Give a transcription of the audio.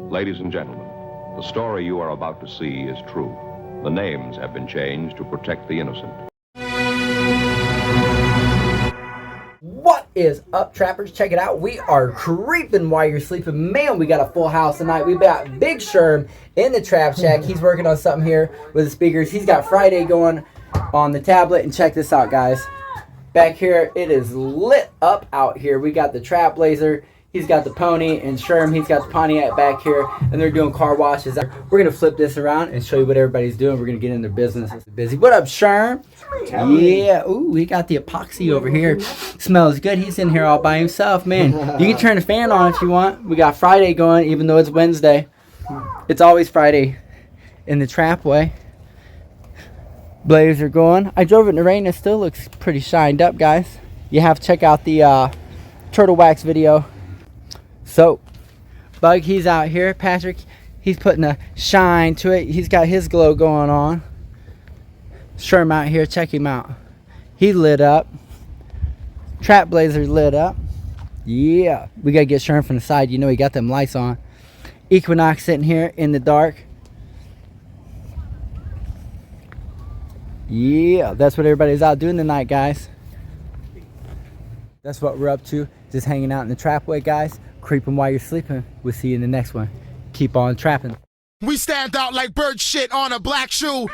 Ladies and gentlemen, the story you are about to see is true. The names have been changed to protect the innocent. What is up, trappers? Check it out. We are creeping while you're sleeping. Man, we got a full house tonight. We got Big Sherm in the trap shack. He's working on something here with the speakers. He's got Friday going on the tablet. And check this out, guys. Back here, it is lit up out here. We got the Trap Blazer. He's got the Pony, and Sherm, he's got the Pontiac back here, and they're doing car washes. We're going to flip this around and show you what everybody's doing. We're going to get in their business. It's busy. What up, Sherm? Yeah. Ooh, we got the epoxy over here. Smells good. He's in here all by himself, man. You can turn the fan on if you want. We got Friday going, even though it's Wednesday. It's always Friday in the TrapWay. Blades are going. I drove it in the rain. It still looks pretty shined up, guys. You have to check out the turtle wax video. So, Bug, he's out here. Patrick, he's putting a shine to it. He's got his glow going on. Sherm out here, check him out. He lit up. Trap Blazer lit up. Yeah, we gotta get Sherm from the side. You know he got them lights on. Equinox sitting here in the dark. Yeah, that's what everybody's out doing tonight, guys. That's what we're up to. Just hanging out in the TrapWay, guys. Creeping while you're sleeping. We'll see you in the next one. Keep on trapping. We stand out like bird shit on a black shoe.